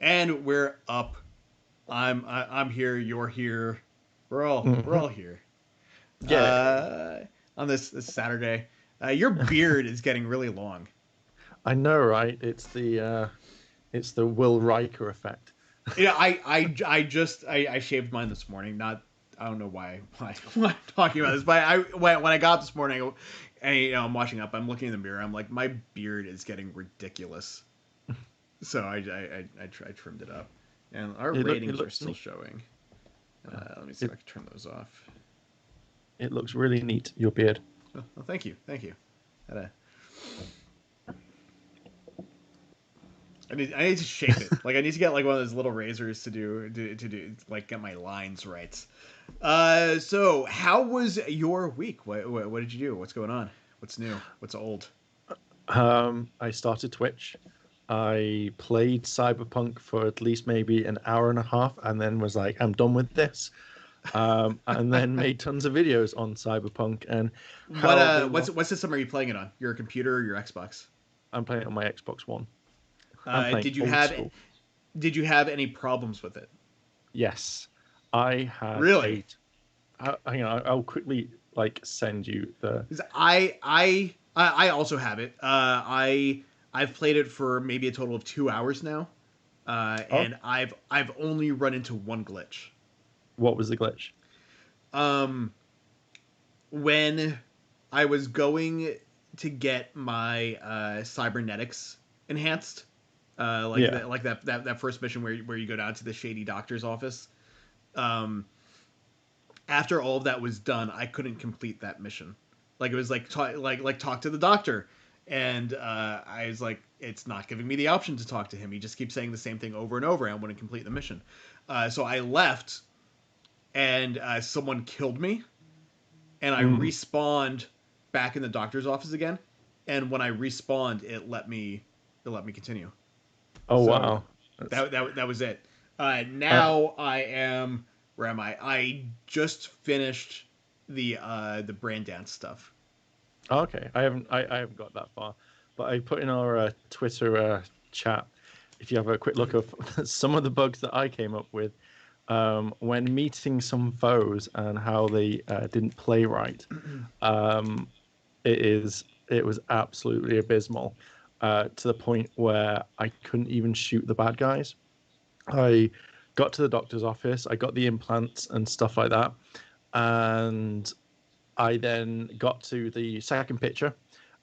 And we're up. I'm here. You're here. We're all here. Yay. Uh, on this Saturday. Your beard is getting really long. I know, right? It's the Will Riker effect. Yeah, I shaved mine this morning. Not I don't know why I'm talking about this, but when I got up this morning, and I'm washing up. I'm looking in the mirror. I'm like, my beard is getting ridiculous. So I trimmed it up, and our It ratings are looks still neat. showing. Let me see if It I can turn those off. it looks really neat. Your beard. Oh, thank you, thank you. Had I need to shape it. Like I need to get like one of those little razors to do like get my lines right. So how was your week? What did you do? What's going on? What's new? What's old? I started Twitch. I played Cyberpunk for at least maybe an hour and a half, and then was like, I'm done with this. And then made tons of videos on Cyberpunk and What how they what's system are you playing it on? Your computer or your Xbox? I'm playing it on my Xbox One. I'm playing Did you old have school. any problems with it? Yes, I had Really? a. Hang on, I'll quickly like send you the. 'Cause I also have it. I've played it for maybe a total of 2 hours now, Oh, and I've only run into one glitch. what was the glitch? Um, when I was going to get my cybernetics enhanced, like Yeah. that first mission where you go down to the shady doctor's office. Um, After all of that was done, I couldn't complete that mission. Like it was like talk to the doctor, and I was like, it's not giving me the option to talk to him. He just keeps saying the same thing over and over, and I want to complete the mission. So I left, and someone killed me, and I Mm. respawned back in the doctor's office again. And when I respawned, it let me continue. Oh So wow. That's that was it. uh Now I am where am I? I just finished the brand dance stuff. okay. I haven't got that far, but I put in our Twitter chat. If you have a quick look of some of the bugs that I came up with when meeting some foes and how they didn't play right, um, it was absolutely abysmal to the point where I couldn't even shoot the bad guys. I got to the doctor's office, I got the implants and stuff like that, and I then got to the second picture,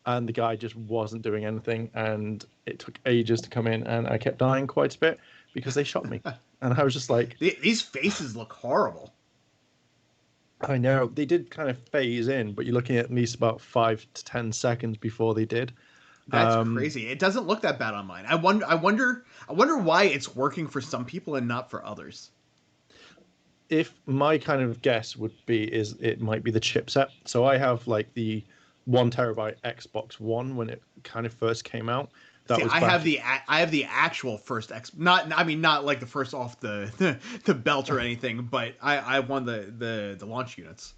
and the guy just wasn't doing anything, and it took ages to come in, and I kept dying quite a bit because they shot me, and I was just like, These faces look horrible. I know they did kind of phase in, but you're looking at least about 5 to 10 seconds before they did. That's Um, crazy. It doesn't look that bad on mine. I wonder why it's working for some people and not for others. if my kind of guess would be is it might be the chipset. So I have like the 1 terabyte Xbox One when it kind of first came out. That See, was I have back. the actual first X, not I mean not like the first off the belt or anything, but I won the launch units.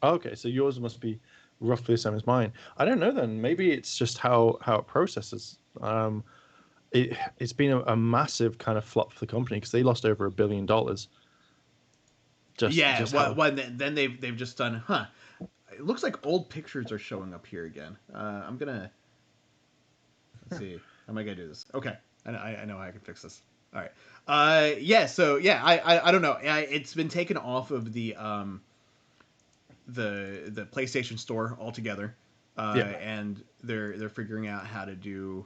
Okay, so yours must be roughly the same as mine. I don't know then. Maybe it's just how it processes. It's been a massive kind of flop for the company because they lost over $1 billion. Yeah, Just how. well then they've just done, huh? It looks like old pictures are showing up here again. I'm gonna let's see. How am I gonna do this? Okay, I know how I can fix this. All right. Yeah. So yeah, I don't know. It's been taken off of the PlayStation Store altogether, Yeah. and they're figuring out how to do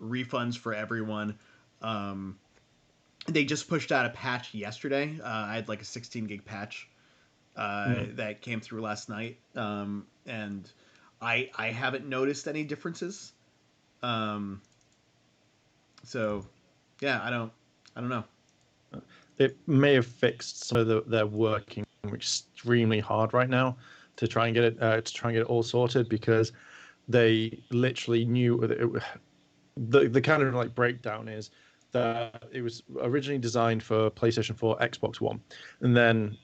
refunds for everyone. Um, they just pushed out a patch yesterday. I had like a 16 gig patch Mm. that came through last night, and I haven't noticed any differences. Um, so yeah, I don't know. It may have fixed some of they're working extremely hard right now to try and get it all sorted because they literally knew that the kind of like breakdown is that it was originally designed for PlayStation 4, Xbox One, and then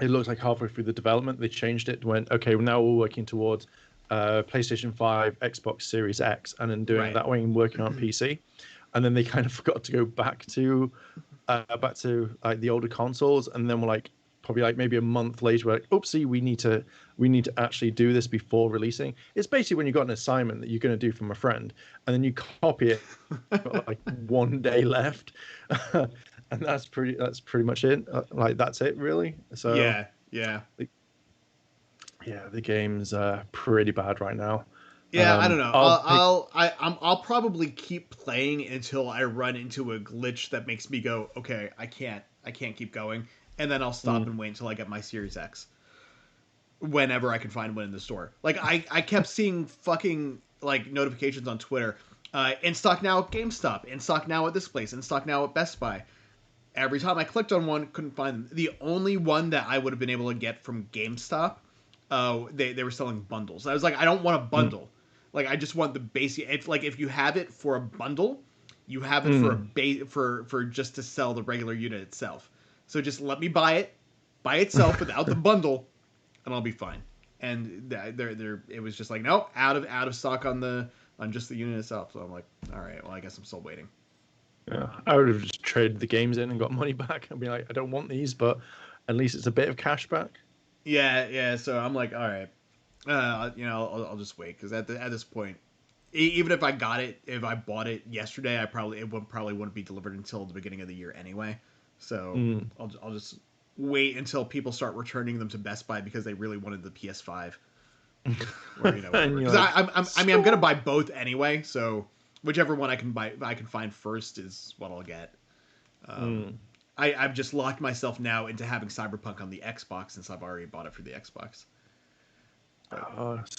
it looked like halfway through the development they changed it. Went okay, well, now we're working towards PlayStation 5, Xbox Series X, and then doing it Right. that way and working on PC. and then they kind of forgot to go back to like the older consoles, and then we're like probably like maybe a month later, we're like, oopsie, we need to actually do this before releasing. It's basically when you got an assignment that you're going to do from a friend, and then you copy it, got like 1 day left, and that's pretty much it. Like that's it really. So Yeah, yeah. yeah, the game's pretty bad right now. Yeah, I don't know. I'll pick. I'll probably keep playing until I run into a glitch that makes me go, okay, I can't keep going, and then I'll stop and wait until I get my Series X. Whenever I can find one in the store. Like I kept seeing fucking like notifications on Twitter. In stock now at GameStop, in stock now at this place, in stock now at Best Buy. Every time I clicked on one, couldn't find them. The only one that I would have been able to get from GameStop, they were selling bundles. I was like, I don't want a bundle. Like I just want the basic. It's like if you have it for a bundle, you have it for for just to sell the regular unit itself. So just let me buy it by itself without the bundle, and I'll be fine. And it was just like, no, out of stock on just the unit itself. So I'm like, all right, well I guess I'm still waiting. Yeah, I would have just traded the games in and got money back and be like, I don't want these, but at least it's a bit of cash back. Yeah, yeah. So I'm like, all right, I'll just wait because at this point, even if I got it, if I bought it yesterday, it probably wouldn't be delivered until the beginning of the year anyway. So I'll just wait until people start returning them to Best Buy because they really wanted the PS5. Or because like, I'm gonna buy both anyway. So whichever one I can find first is what I'll get. I've just locked myself now into having Cyberpunk on the Xbox since I've already bought it for the Xbox.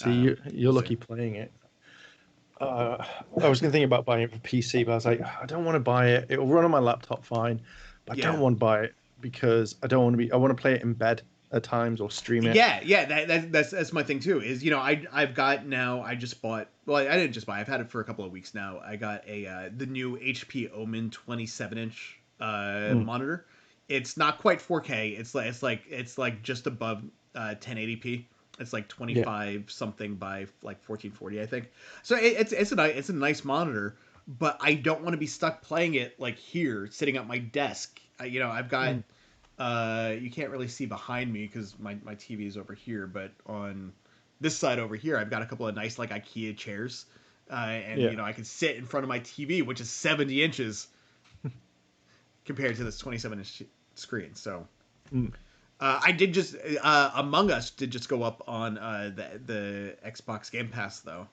See, you're lucky playing it. I was going to think about buying it for PC, but I was like, I don't want to buy it. It'll run on my laptop fine, but I don't want to buy it because I don't want to be. I want to play it in bed at times or stream it. Yeah. That's my thing too. Is I've got now. I just bought. Well, I didn't just buy. I've had it for a couple of weeks now. I got the new HP Omen 27-inch monitor. It's not quite 4K. It's like just above 1080p. It's like 25 something by like 1440, I think. So it's a nice monitor, but I don't want to be stuck playing it like here, sitting at my desk. I've got you can't really see behind me because my TV is over here, but on this side over here, I've got a couple of nice like IKEA chairs, and I can sit in front of my TV, which is 70 inches compared to this 27-inch screen. So. I did just Among Us did just go up on the Xbox Game Pass though.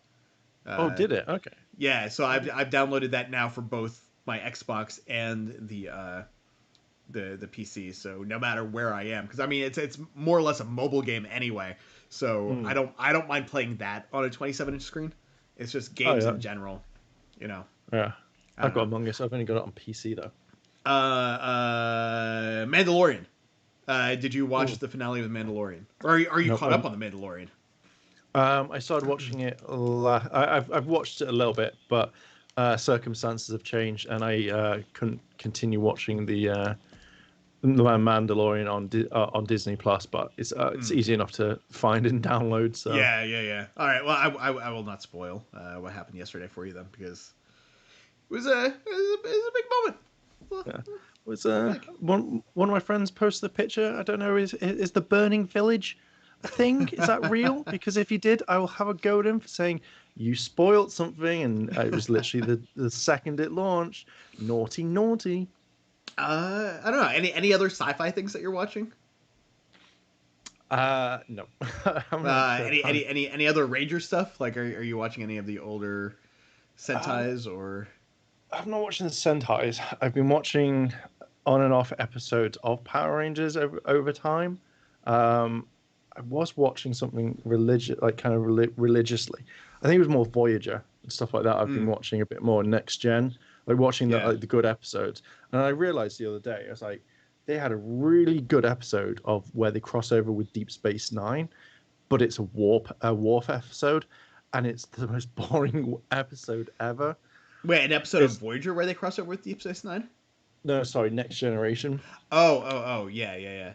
Did it? Okay. Yeah, so I've downloaded that now for both my Xbox and the PC. So no matter where I am, because I mean it's more or less a mobile game anyway. So I don't mind playing that on a 27-inch screen. It's just games in general, Yeah, I've got Among Us. I've only got it on PC though. Mandalorian. Did you watch the finale of The Mandalorian? Or are you caught up on The Mandalorian? I started watching it. I've watched it a little bit, but circumstances have changed, and I couldn't continue watching the Mandalorian on Disney Plus. But it's easy enough to find and download. So yeah. All right. Well, I will not spoil what happened yesterday for you then, because it was a big moment. Yeah. Was one of my friends posted a picture. I don't know, is the burning village a thing? Is that real? Because if he did, I will have a go at him for saying you spoiled something, and it was literally the second it launched. Naughty. I don't know. Any other sci-fi things that you're watching? No. Any other Ranger stuff? Like, are you watching any of the older Sentais or? I'm not watching the Sentais. I've been watching on and off episodes of Power Rangers over time. I was watching something religiously. I think it was more Voyager and stuff like that. I've been watching a bit more next gen, like watching the good episodes. And I realized the other day, I was like, they had a really good episode of where they cross over with Deep Space Nine, but it's a warp episode, and it's the most boring episode ever. Wait, an episode of Voyager where they cross over with Deep Space Nine? No, sorry, Next Generation. Oh, yeah. Yeah,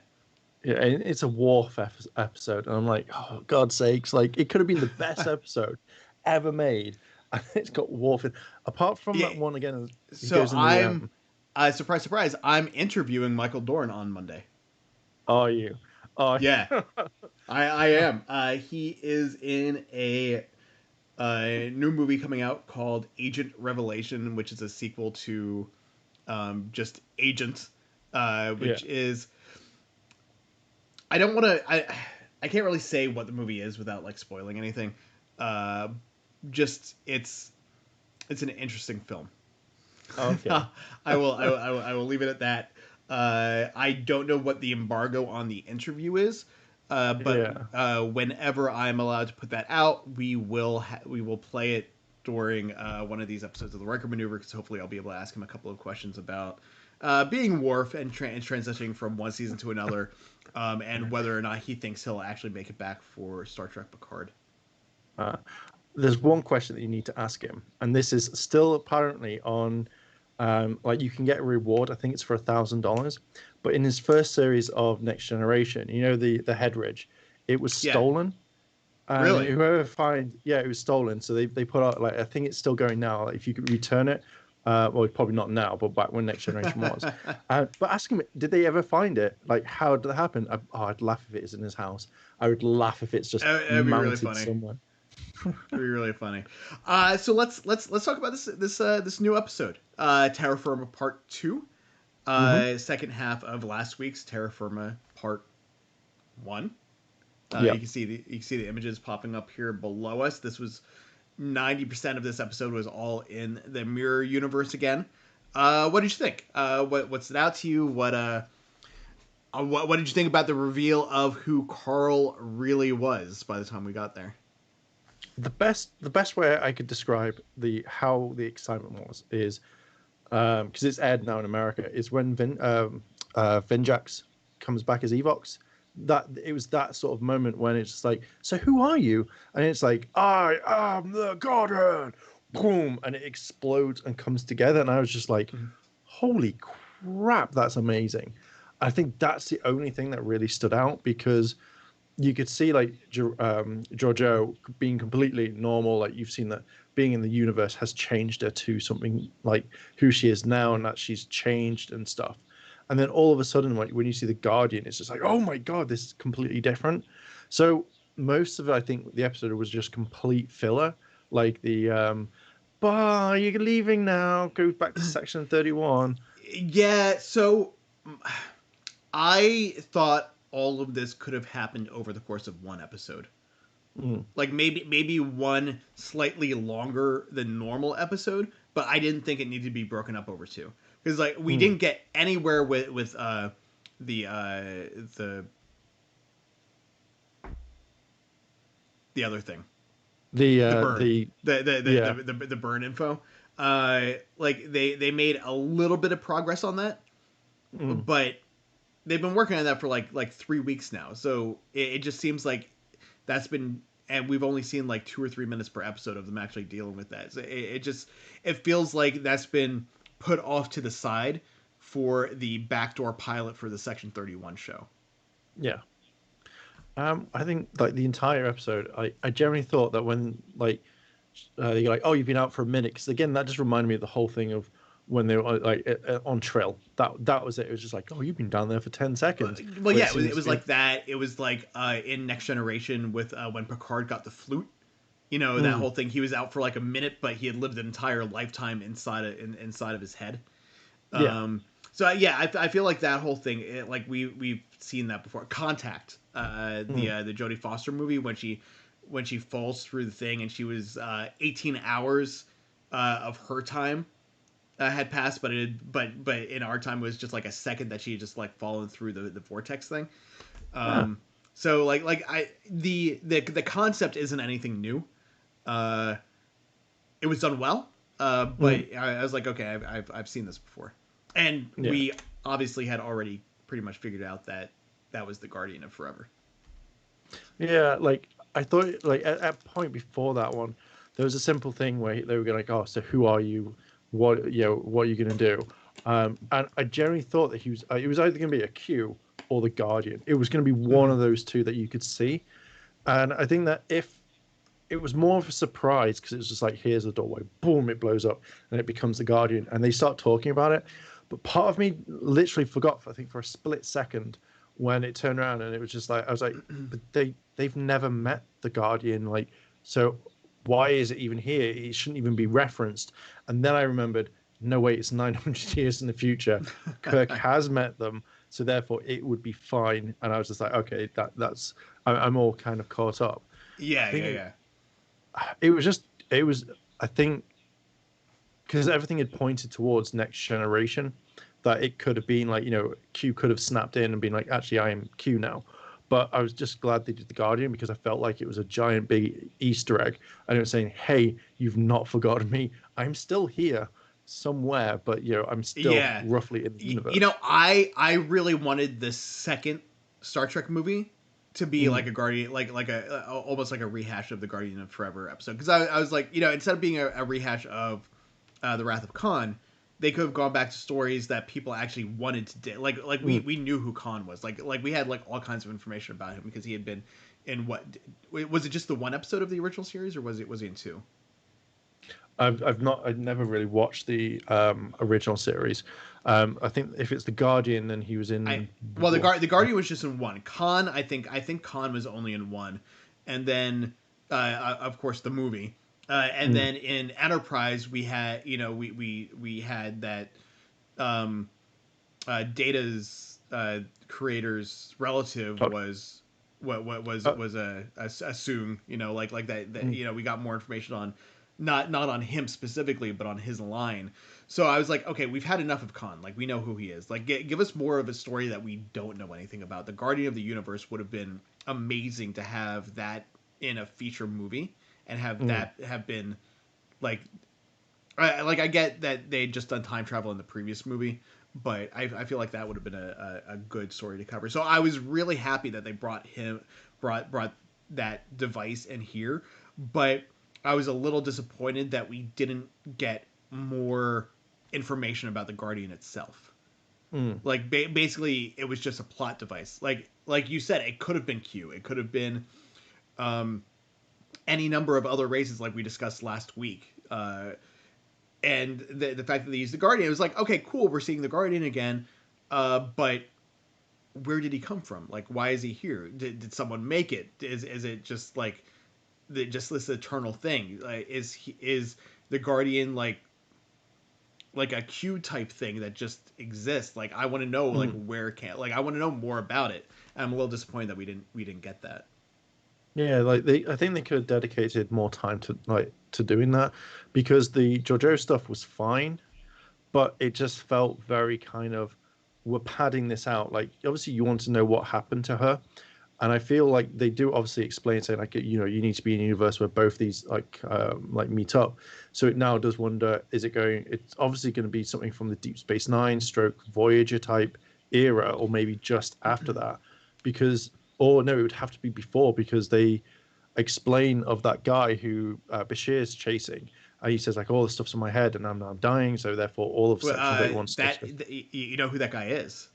it's a Worf episode, and I'm like, oh, God's sakes, like, it could have been the best episode ever made, and it's got Worf in. Apart from Yeah. that one again, he So goes in the. surprise, surprise, I'm interviewing Michael Dorn on Monday. Are you? Oh, Yeah, I am. He is in a new movie coming out called Agent Revelation, which is a sequel to just Agent, yeah. which is I don't want to I can't really say what the movie is without like spoiling anything. Uh, just it's an interesting film. Okay. I will leave it at that. I don't know what the embargo on the interview is, but Yeah. whenever I'm allowed to put that out, we will play it during one of these episodes of the Riker Maneuver, because hopefully I'll be able to ask him a couple of questions about being Worf and transitioning from one season to another, and whether or not he thinks he'll actually make it back for Star Trek Picard. Uh, there's one question that you need to ask him, and this is still apparently on. Like you can get a reward. I think it's for $1,000. But in his first series of Next Generation, you know the head ridge, it was Yeah, stolen. And really. whoever finds, yeah, it was stolen. So they put out like I think it's still going now. Like, if you could return it, well, probably not now, but back when Next Generation was. But ask him, did they ever find it? Like, how did that happen? I'd laugh if it is in his house. I would laugh if it's just That'd be really mounted funny. somewhere. It'd be really funny. So let's talk about this new episode, Terra Firma Part 2, Hmm. second half of last week's Terra Firma Part 1. Yeah. You can see the images popping up here below us. This was 90% of this episode was all in the mirror universe again. What did you think? What stood out to you? What did you think about the reveal of who Carl really was by the time we got there? The best way I could describe how the excitement was is because it's aired now in America, is when Vinjax comes back as Evox. That it was that sort of moment when it's just like, so who are you? And it's like, I am the Guardian, boom, and it explodes and comes together. And I was just like, Mhm. holy crap, that's amazing. I think that's the only thing that really stood out because you could see like Giorgio being completely normal. Like you've seen that being in the universe has changed her to something like who she is now, and that she's changed and stuff. And then all of a sudden, like when you see the Guardian, it's just like, oh my god, this is completely different. So most of it, I think, the episode was just complete filler. Like bah, you're leaving now. Go back to section 31. Yeah, so I thought all of this could have happened over the course of one episode. Mm, Like maybe one slightly longer than normal episode, but I didn't think it needed to be broken up over two, because like we mm. didn't get anywhere with the the other thing, The the uh, burn, the yeah. the burn info. Like they made a little bit of progress on that, Mm. but they've been working on that for like 3 weeks now. So it just seems like that's been, and we've only seen like 2 or 3 minutes per episode of them actually dealing with that. So it feels like that's been put off to the side for the backdoor pilot for the Section 31 show. Yeah. I think like the entire episode, I generally thought that when like you're like, oh, you've been out for a minute, because again, that just reminded me of the whole thing of when they were like on Trill. That was it. It was just like, oh, you've been down there for 10 seconds. Well, But yeah, it seems it was to be, like that. It was like in Next Generation with when Picard got the flute. You know, that mm, whole thing. He was out for like a minute, but he had lived an entire lifetime inside of his head. yeah, Um, so yeah, I feel like that whole thing, like we've seen that before. Contact, mm, the Jodie Foster movie, when she falls through the thing, and she was 18 hours of her time had passed, but in our time it was just like a second that she had just like fallen through the vortex thing. yeah, Um, so like I the concept isn't anything new. Uh, it was done well, but mm, I was like, okay, I've seen this before, and yeah. we obviously had already pretty much figured out that that was the Guardian of Forever. Yeah, like I thought, like at a point before that one, there was a simple thing where they were like, "Oh, so who are you? What are you gonna do?" And I generally thought that it was either gonna be a Q or the Guardian. It was gonna be one Mm-hmm. of those two that you could see. And I think that if it was more of a surprise because it was just like, here's the doorway, boom, it blows up, and it becomes the Guardian, and they start talking about it. But part of me literally forgot, I think, for a split second when it turned around, and it was just like, I was like, but they've never met the Guardian, like, so why is it even here? It shouldn't even be referenced. And then I remembered, no, wait, it's 900 years in the future. Kirk has met them, so therefore it would be fine. And I was just like, okay, that's I'm all kind of caught up. I Yeah, yeah, think yeah. it was just it was I think because everything had pointed towards next generation, that it could have been like, Q could have snapped in and been like, actually I am Q now. But I was just glad they did the Guardian because I felt like it was a giant big Easter egg, and it was saying, hey, you've not forgotten me, I'm still here somewhere, but I'm still Yeah. roughly in the You know, universe. I really wanted the second Star Trek movie to be Mm, like a Guardian, like a almost like a rehash of the Guardian of Forever episode. Because I was like, instead of being a rehash of the Wrath of Khan, they could have gone back to stories that people actually wanted to do. Like mm. we knew who Khan was. Like we had like all kinds of information about him because he had been in what was it just the one episode of the original series, or was he in two? I've never really watched the original series. I think if it's the Guardian, then he was I in well, what? the Guardian was just in one. Khan, I think Khan was only in one, and then of course the movie, and Mm. then in Enterprise we had we had that um, Data's creator's relative Okay. was what Uh, was a Soong, like that mm, we got more information on, not on him specifically, but on his line. So I was like, okay, we've had enough of Khan. Like we know who he is. Like give us more of a story that we don't know anything about. The Guardian of the Universe would have been amazing to have that in a feature movie and have mm. that have been like I get that they just done time travel in the previous movie, but I feel like that would have been a good story to cover. So I was really happy that they brought that device in here, but I was a little disappointed that we didn't get more information about the Guardian itself. Mm. Like basically, it was just a plot device. Like you said, it could have been Q. It could have been um, any number of other races, like we discussed last week. And the fact that they used the Guardian, it was like, okay, cool, we're seeing the Guardian again, but where did he come from? Like, why is he here? Did someone make it? Is it just like just this eternal thing? Like, is the Guardian like a Q type thing that just exists? Like, I want to know like Mm. where can like I want to know more about it. And I'm a little disappointed that we didn't get that. Yeah, like I think they could have dedicated more time to doing that, because the JoJo stuff was fine, but it just felt very kind of, we're padding this out. Like obviously you want to know what happened to her, and I feel like they do obviously explain, saying like, you need to be in a universe where both these like meet up. So it now does wonder, is it going? It's obviously going to be something from the Deep Space Nine stroke Voyager type era, or maybe just after that, because, or no, it would have to be before, because they explain of that guy who Bashir's chasing. And he says like, all the stuff's in my head and I'm dying, so therefore all of Well, Section 31 stuff's. you know who that guy is?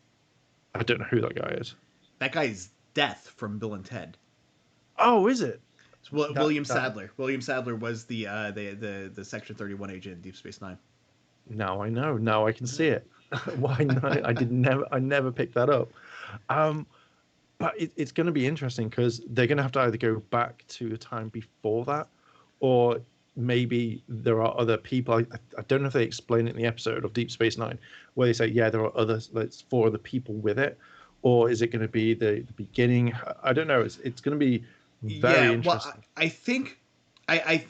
I don't know who that guy is. That guy's Death from Bill and Ted. Oh, is it? It's That William that Sadler. William Sadler was the Section 31 agent in Deep Space Nine. Now I know. Now I can see it. Why not? I never picked that up. Um, but it's going to be interesting because they're going to have to either go back to the time before that, or maybe there are other people. I don't know if they explain it in the episode of Deep Space Nine where they say, yeah, there are others, like four other people with it, or is it going to be the beginning? I don't know. It's going to be very Yeah, well, interesting. I think I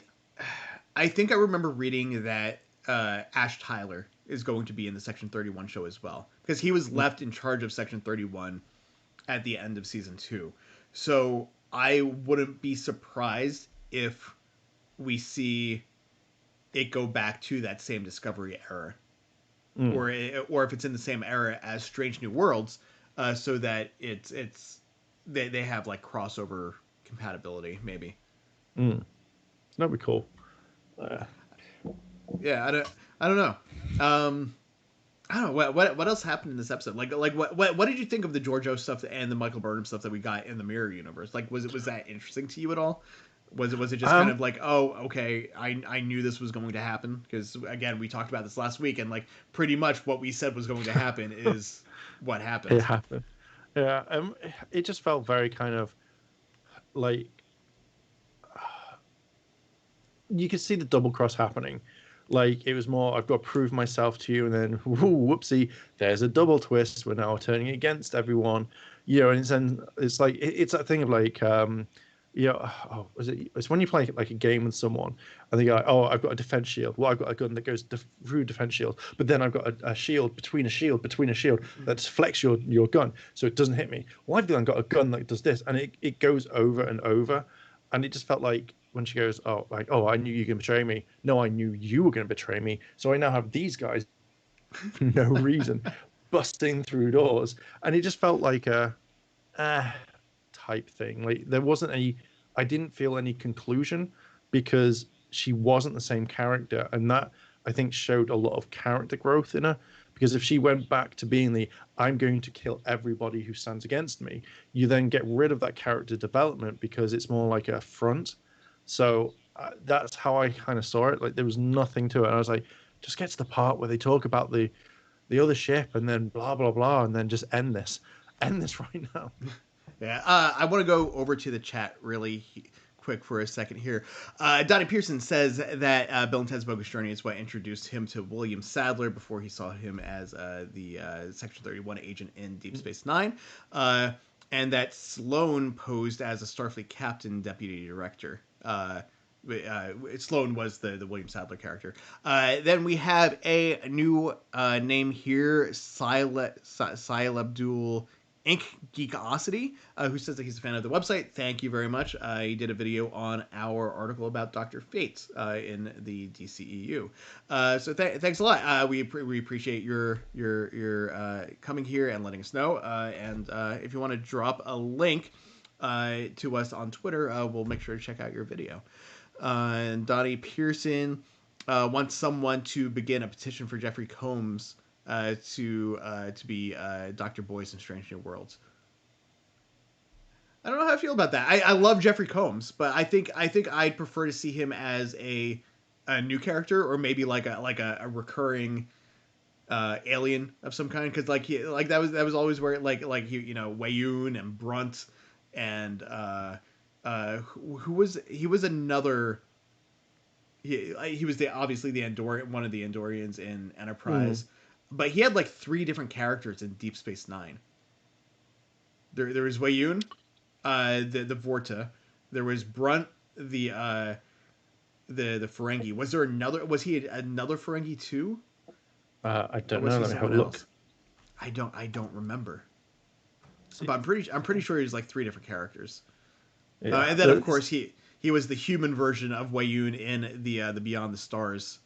I think I remember reading that Ash Tyler is going to be in the Section 31 show as well because he was Mm, left in charge of Section 31 at the end of season 2. So I wouldn't be surprised if we see it go back to that same Discovery era, mm, or if it's in the same era as Strange New Worlds, so that they have like crossover compatibility maybe. mm. That'd be cool. Uh, Yeah, I don't know. I don't know what else happened in this episode. Like what did you think of the Giorgio stuff and the Michael Burnham stuff that we got in the Mirror Universe? Like was that interesting to you at all? Was it just kind of like, oh, okay, I knew this was going to happen, because again we talked about this last week, and like pretty much what we said was going to happen is what It happened. happened. Yeah, it just felt very kind of like you could see the double cross happening. Like it was more, I've got to prove myself to you, and then whoopsie, there's a double twist. We're now turning against everyone, and it's like it's that thing of like, oh, it's when you play like a game with someone, and they go, oh, I've got a defense shield. Well, I've got a gun that goes through defense shield, but then I've got a shield between a shield between a shield that deflects your gun, so it doesn't hit me. Well, I've then got a gun that does this, and it goes over and over, and it just felt like when she goes, oh, like, oh, I knew you were going to betray me. No, I knew you were going to betray me. So I now have these guys for no reason busting through doors. And it just felt like a type thing. Like there wasn't I didn't feel any conclusion because she wasn't the same character. And that I think showed a lot of character growth in her. Because if she went back to being I'm going to kill everybody who stands against me, you then get rid of that character development because it's more like a front. So that's how I kind of saw it. Like there was nothing to it. And I was like, just get to the part where they talk about the other ship and then blah blah blah, and then just end this right now. Yeah, I want to go over to the chat really quick for a second here. Donnie Pearson says that Bill and Ted's Bogus Journey is what introduced him to William Sadler before he saw him as the Section 31 agent in Deep Space Nine, and that Sloan posed as a Starfleet captain deputy director. Sloan was the William Sadler character. Then we have a new name here, Syl Abdul Ink Geekosity, who says that he's a fan of the website. Thank you very much. He did a video on our article about Dr. Fate in the DCEU. So thanks a lot. We appreciate your coming here and letting us know. And if you want to drop a link to us on Twitter, we'll make sure to check out your video. And Donnie Pearson wants someone to begin a petition for Jeffrey Combs to be Dr. Boyce in Strange New Worlds. I don't know how I feel about that. I love Jeffrey Combs, but I think I'd prefer to see him as a new character, or maybe like a recurring alien of some kind, because that was always where Wayun and Brunt and who was another. He was obviously the Andorian, one of the Andorians in Enterprise, but he had like 3 different characters in Deep Space Nine. There was Wayun, the Vorta. There was Brunt, the Ferengi. Was there another? Was he another Ferengi too? I don't know. Let me have a look. I don't remember. But I'm pretty sure he was like 3 different characters. Yeah. And then of course he was the human version of Wayun in the Beyond the Stars.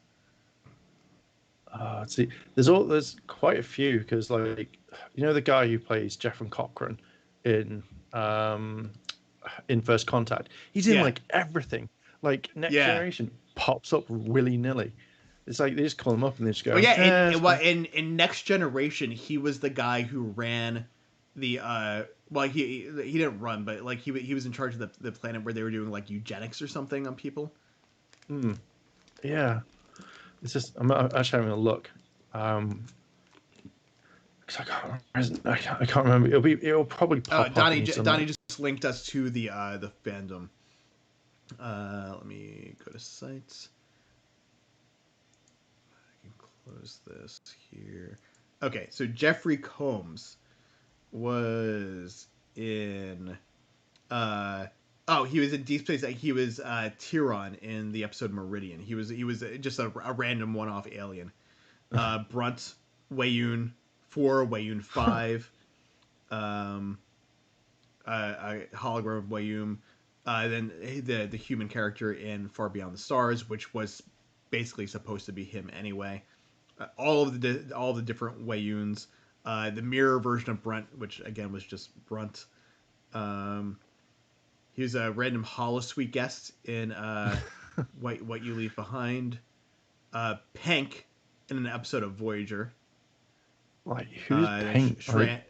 Let's see. There's quite a few, because the guy who plays Jeffrey Cochran in First Contact, he's in like everything. Like Next Generation pops up willy nilly. It's like they just call him up and they just go. Well, in Next Generation, he was the guy who ran the he didn't run, but like he was in charge of the planet where they were doing like eugenics or something on people. Yeah, it's just I'm actually having a look. Because I can't remember. It'll probably pop up. Donnie just linked us to the fandom. Let me go to sites. I can close this here. Okay, so Jeffrey Combs was in he was in Deep Space. He was Tyron in the episode Meridian. He was just a random one-off alien. Brunt, Wayun 4, Wayun 5, a hologram of Wayun. Then the human character in Far Beyond the Stars, which was basically supposed to be him anyway. All the different Wayuns. The mirror version of Brunt, which again was just Brunt. He was a random holosuite guest in What You Leave Behind. Penk in an episode of Voyager. Like, who's Penk?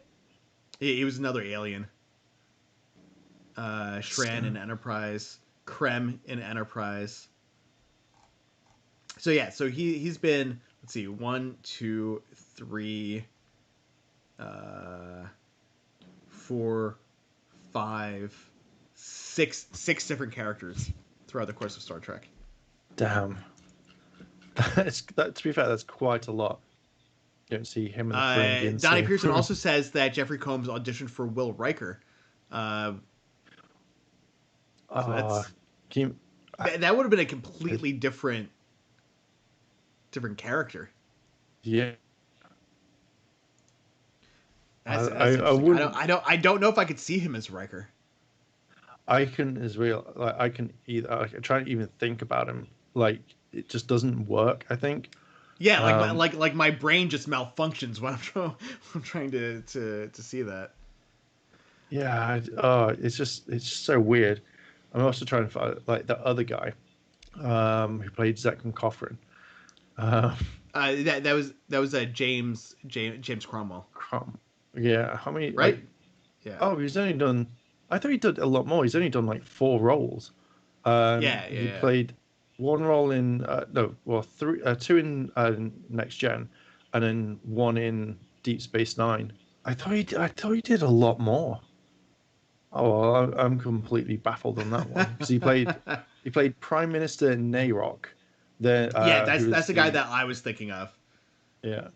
He was another alien. Shran in Enterprise. Krem in Enterprise. So yeah, so he's been, let's see, one, two, three, uh, four, five, six different characters throughout the course of Star Trek. Damn. To be fair, that's quite a lot. You don't see him in the Ferengian Donnie scene. Pearson also says that Jeffrey Combs auditioned for Will Riker. So Ah, can that would have been a completely different character. yeah. That's I interesting. wouldn't. I don't know if I could see him as Riker. I can as well. Like I can either. I can try to even think about him. Like it just doesn't work. I think. Yeah, Um, like my brain just malfunctions when I'm trying to see that. yeah. It's just so weird. I'm also trying to find like the other guy, who played Zach and Coffrin. Um, That was a James Cromwell, yeah. How many right? like? Yeah, Oh, he's only done. I thought he did a lot more. He's only done like 4 roles. He yeah. played one role in no, well, two in Next Gen, and then one in Deep Space Nine. I thought he did a lot more. Oh, well, I'm completely baffled on that one because he played Prime Minister Nayrock, the Yeah, who that's was the guy the that I was thinking of. yeah.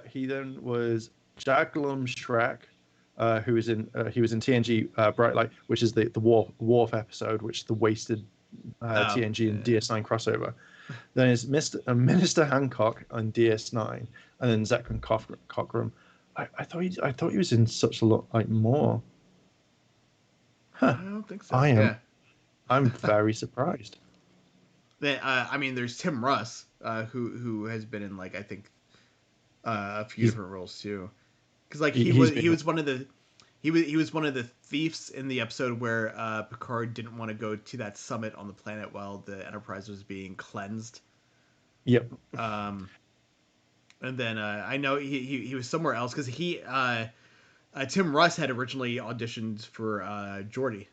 He then was Jaglum Shrek, he was in TNG Bright Light, which is the Worf episode, which is the wasted Oh, TNG and yeah. DS9 crossover. Then it's Minister Hancock on DS9, and then Zekran Cockram. I thought he was in such a lot like more. I Huh. don't think so. I Yeah. am I'm very surprised. I mean, there's Tim Russ, who has been in like I think a few He's different roles too. Because like he's been he was one of the he was one of the thieves in the episode where Picard didn't want to go to that summit on the planet while the Enterprise was being cleansed. yep. Um, and then I know he was somewhere else because Tim Russ had originally auditioned for Geordi.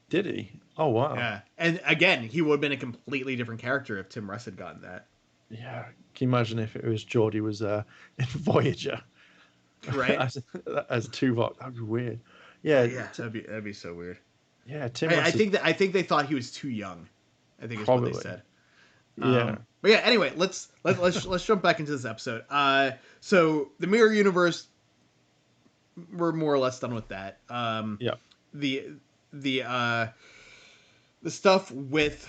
Did he? Oh wow. Yeah, and again, he would have been a completely different character if Tim Russ had gotten that. Yeah. Can you imagine if it was Geordie was in Voyager? Right? as as Tuvok. That'd be weird. Yeah, Yeah, that'd be so weird. yeah. Tim Russ is I think they thought he was too young. I think is what they probably said. yeah. But yeah, anyway, let's jump back into this episode. So the mirror universe, we're more or less done with that. Yeah, The the uh, the stuff with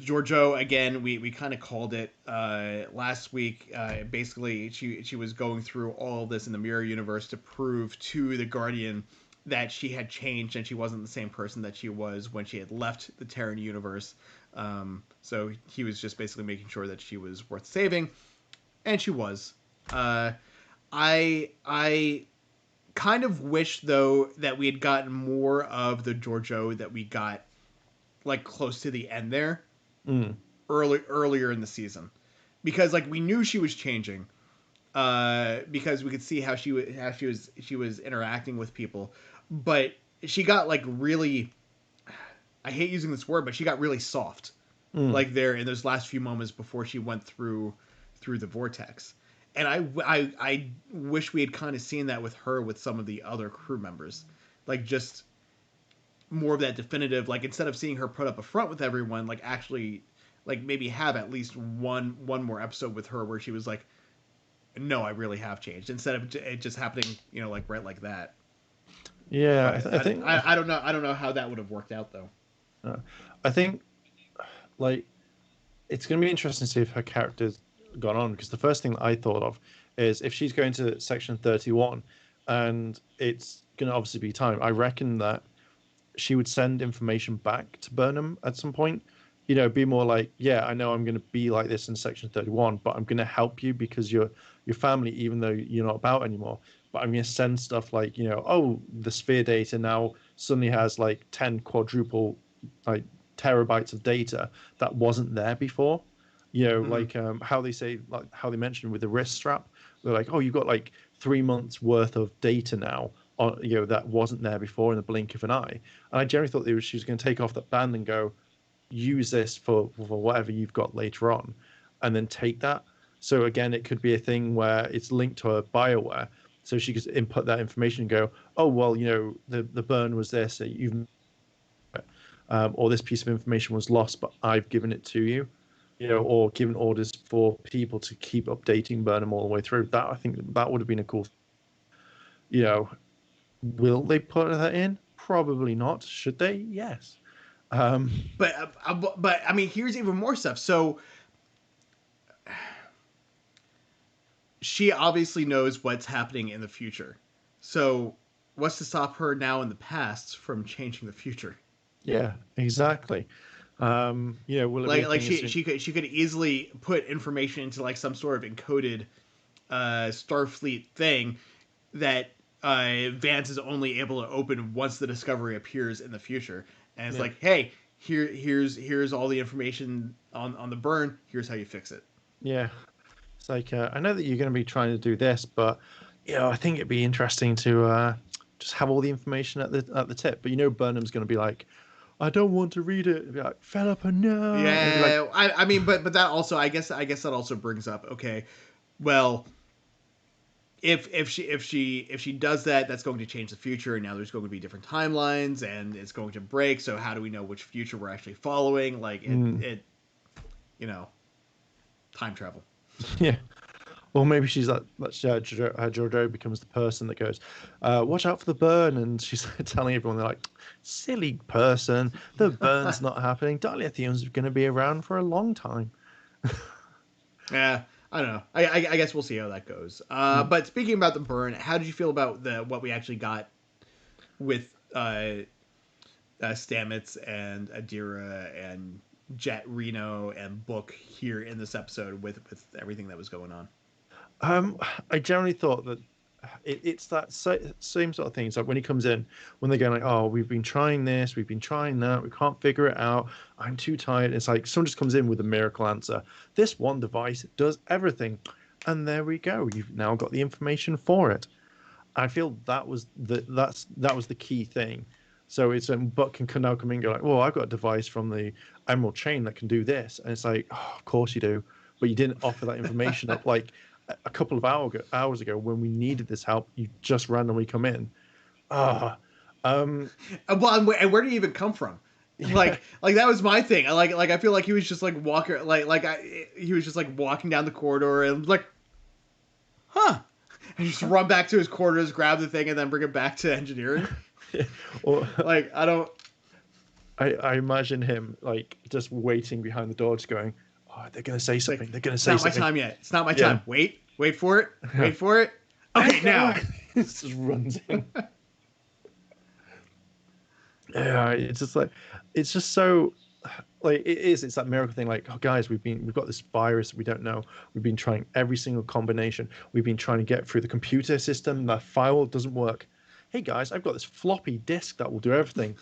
Giorgio again, we kind of called it last week. Basically, she was going through all of this in the mirror universe to prove to the Guardian that she had changed and she wasn't the same person that she was when she had left the Terran universe. So he was just basically making sure that she was worth saving, and she was. I kind of wish though that we had gotten more of the Giorgio that we got like close to the end there mm, earlier in the season, because like we knew she was changing, because we could see how she was interacting with people, but she got like really, I hate using this word, but she got really soft mm. like there in those last few moments before she went through the vortex. And I wish we had kind of seen that with her with some of the other crew members, like just more of that definitive, like instead of seeing her put up a front with everyone, like actually like maybe have at least one more episode with her where she was like, no, I really have changed, instead of it just happening, like right like that. Yeah, But I think I don't know how that would have worked out though. uh, I think like it's going to be interesting to see if her character's gone on, because the first thing that I thought of is if she's going to section 31 and it's going to obviously be time. I reckon that she would send information back to Burnham at some point. Be more like, yeah, I know I'm going to be like this in section 31, but I'm going to help you because you're your family, even though you're not about anymore. But I'm going to send stuff like, oh, the sphere data now suddenly has like 10 quadruple like terabytes of data that wasn't there before. Mm-hmm. Like how they say, like how they mentioned with the wrist strap, they're like, oh, you've got like 3 months worth of data now that wasn't there before in the blink of an eye. And I generally thought she was going to take off that band and go, use this for whatever you've got later on, and then take that. So again, it could be a thing where it's linked to a BioWare, so she could input that information and go, oh well, the burn was this, you've or this piece of information was lost, but I've given it to you, or given orders for people to keep updating Burnham all the way through. That I think that would have been a cool. Will they put that in? Probably not. Should they? Yes. But I mean, here's even more stuff. So she obviously knows what's happening in the future. So what's to stop her now in the past from changing the future? Yeah, exactly. Will it like she could easily put information into like some sort of encoded Starfleet thing that Vance is only able to open once the Discovery appears in the future, and it's like, hey, here's all the information on the burn. Here's how you fix it. Yeah, it's like I know that you're going to be trying to do this, but I think it'd be interesting to just have all the information at the tip. But Burnham's going to be like, I don't want to read it. It'd be like, Philippa, no. Yeah, I mean, but that also, I guess that also brings up, okay, well, if she does that, that's going to change the future, and now there's going to be different timelines, and it's going to break. So how do we know which future we're actually following? Like it time travel. Yeah. Or maybe she's like, Georgiou becomes the person that goes, watch out for the burn. And she's telling everyone, they're like, silly person, the burn's not happening. Dilithium's going to be around for a long time. Yeah, I don't know. I guess we'll see how that goes. But speaking about the burn, how did you feel about what we actually got with Stamets and Adira and Jet Reno and Book here in this episode with everything that was going on? I generally thought that it's that same sort of thing. It's like when he comes in, when they're going like, oh, we've been trying this, we've been trying that, we can't figure it out, I'm too tired. It's like someone just comes in with a miracle answer. This one device does everything. And there we go. You've now got the information for it. I feel that was the key thing. So it's Buck can now come in and go like, well, I've got a device from the Emerald Chain that can do this. And it's like, oh, of course you do. But you didn't offer that information up like a couple of hours ago when we needed this help. You just randomly come in. Well, and where did he even come from? Like that was my thing. I feel like he was just like walking, he was just like walking down the corridor and like, huh? And just run back to his quarters, grab the thing, and then bring it back to engineering. Well, like I don't. I imagine him like just waiting behind the door, just going, "Oh, they're gonna say something. Like, they're gonna say something. It's not my time yet. It's not my time. Wait for it. Wait for it. Okay, now." Just runs in. Yeah, it's just so like it's that miracle thing. Like, oh guys, we've got this virus we don't know. We've been trying every single combination. We've been trying to get through the computer system. The firewall doesn't work. Hey guys, I've got this floppy disk that will do everything.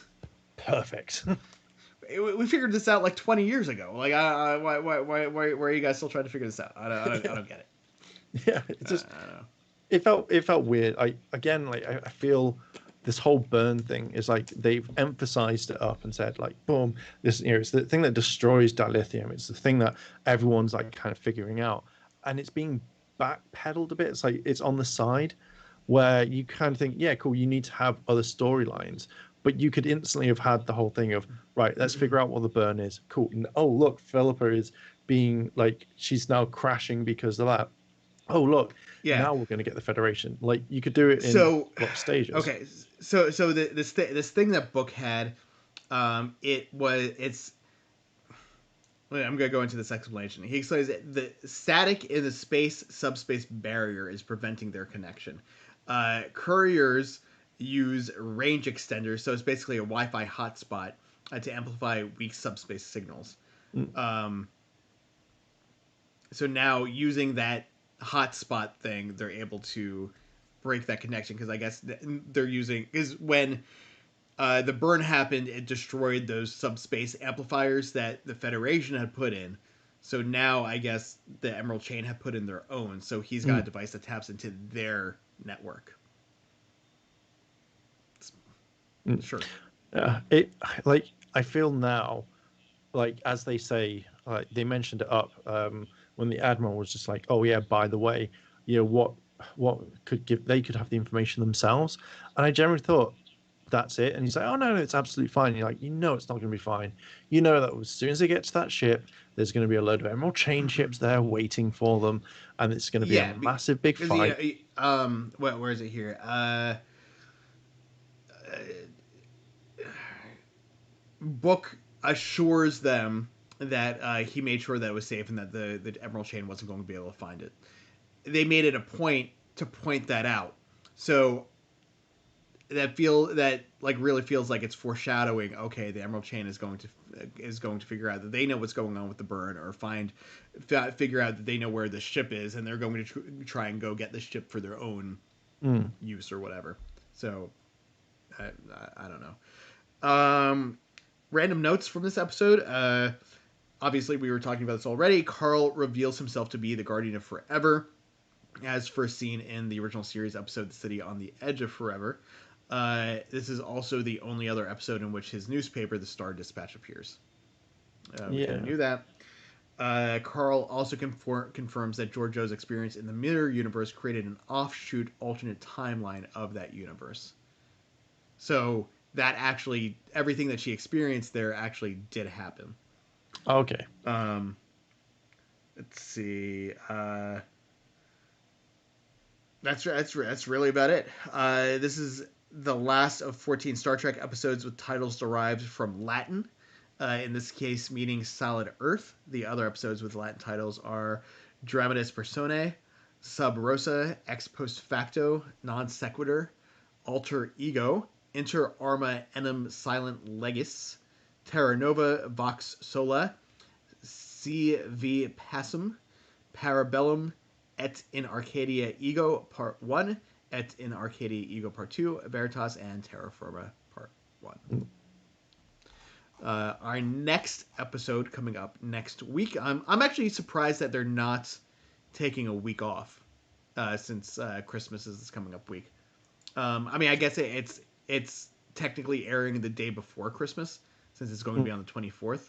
Perfect. We figured this out like 20 years ago. Like, why are you guys still trying to figure this out? I don't get it. Yeah, it's just it felt weird. I feel this whole burn thing is like they've emphasized it up and said like, boom, this it's the thing that destroys dilithium. It's the thing that everyone's like kind of figuring out, and it's being backpedaled a bit. It's like it's on the side where you kind of think, yeah, cool, you need to have other storylines, but you could instantly have had the whole thing of, right, let's figure out what the burn is. Cool. And, oh, look, Philippa is being like, she's now crashing because of that. Oh, look, now we're going to get the Federation. Like, you could do it in block stages. Okay, so this thing that Book had, it's. I'm going to go into this explanation. He explains that the static in the subspace barrier is preventing their connection. Couriers use range extenders, so it's basically a Wi-Fi hotspot to amplify weak subspace signals. So now using that hotspot thing, they're able to break that connection because I guess they're using is when the burn happened, it destroyed those subspace amplifiers that the Federation had put in. So now I guess the Emerald Chain had put in their own. So he's got a device that taps into their network. Sure. It like I feel now, like as they say, like they mentioned it up when the admiral was just like, oh yeah, by the way, what could give they could have the information themselves, and I generally thought that's it, and he's like, oh no, it's absolutely fine. And you're like, it's not going to be fine. You know that as soon as they get to that ship, there's going to be a load of Emerald Chain ships there waiting for them, and it's going to be a Yeah, massive big because fight. where is it here? Book assures them that he made sure that it was safe and that the Emerald Chain wasn't going to be able to find it. They made it a point to point that out. So that like really feels like it's foreshadowing. Okay, the Emerald Chain is going to figure out that they know what's going on with the burn, or figure out that they know where the ship is, and they're going to try and go get the ship for their own use or whatever. So I don't know. Random notes from this episode. Obviously, we were talking about this already. Carl reveals himself to be the Guardian of Forever, as first seen in the original series episode, The City on the Edge of Forever. This is also the only other episode in which his newspaper, The Star Dispatch, appears. We kind of knew that. Carl also confirms that Georgiou's experience in the Mirror Universe created an offshoot alternate timeline of that universe. So that actually, everything that she experienced there actually did happen. Okay. Let's see. That's really about it. This is the last of 14 Star Trek episodes with titles derived from Latin. In this case, meaning Solid Earth. The other episodes with Latin titles are Dramatis Personae, Sub Rosa, Ex Post Facto, Non Sequitur, Alter Ego, Inter Arma Enim Silent Legis, Terra Nova Vox Sola, C V Passum, Parabellum, Et in Arcadia Ego Part 1, Et in Arcadia Ego Part 2, Veritas, and Terra Firma Part 1. Our next episode coming up next week. I'm actually surprised that they're not taking a week off since Christmas is this coming up week. I mean, I guess it's technically airing the day before Christmas since it's going to be on the 24th.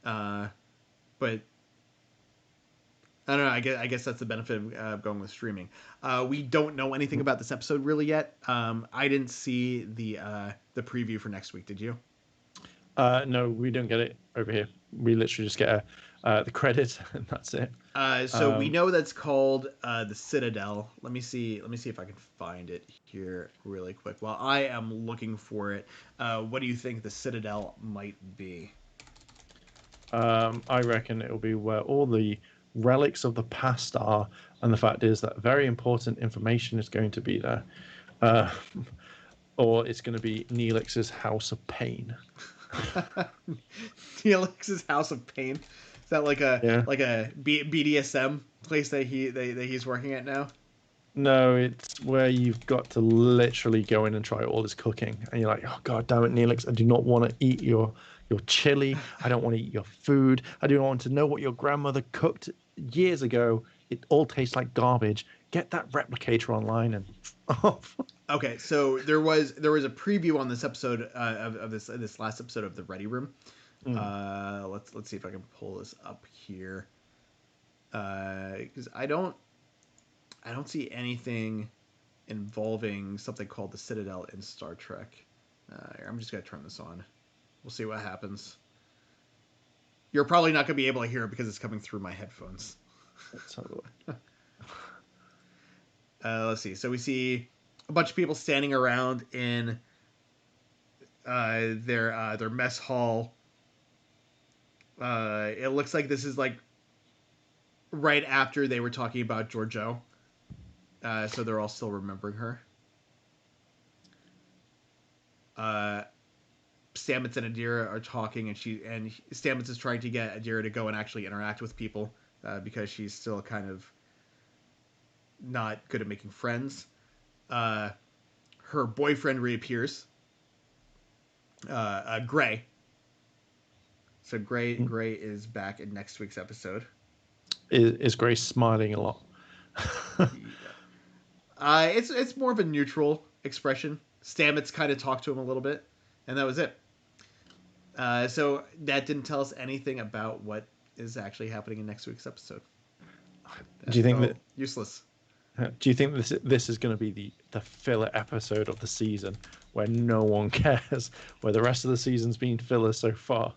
But I don't know. I guess that's the benefit of going with streaming. We don't know anything about this episode really yet. I didn't see the preview for next week. Did you? No, we don't get it over here. We literally just get the credit, and that's it. So we know that's called the Citadel. Let me see if I can find it here really quick. While I am looking for it, what do you think the Citadel might be? I reckon it'll be where all the relics of the past are, and the fact is that very important information is going to be there. Or it's going to be Neelix's House of Pain. Neelix's House of Pain. Is that like a BDSM place that he's working at now? No, it's where you've got to literally go in and try all his cooking, and you're like, oh god damn it, Neelix, I do not want to eat your chili. I don't want to eat your food. I do not want to know what your grandmother cooked years ago. It all tastes like garbage. Get that replicator online and off. Okay, so there was a preview on this episode of this last episode of the Ready Room. Let's see if I can pull this up here, because I don't see anything involving something called the Citadel in Star Trek. I'm just gonna turn this on. We'll see what happens. You're probably not gonna be able to hear it because it's coming through my headphones. Let's have a look. Let's see. So we see a bunch of people standing around in their mess hall. It looks like this is like right after they were talking about Georgiou. So they're all still remembering her. Stamets and Adira are talking, and Stamets is trying to get Adira to go and actually interact with people because she's still kind of not good at making friends. Her boyfriend reappears, Gray. So Gray is back in next week's episode. Is Gray smiling a lot? It's more of a neutral expression. Stamets kind of talked to him a little bit. and that was it. So that didn't tell us anything about what is actually happening in next week's episode. Do you That think that? felt useless. Do you think this is going to be the filler episode of the season where no one cares, where the rest of the season's been filler so far?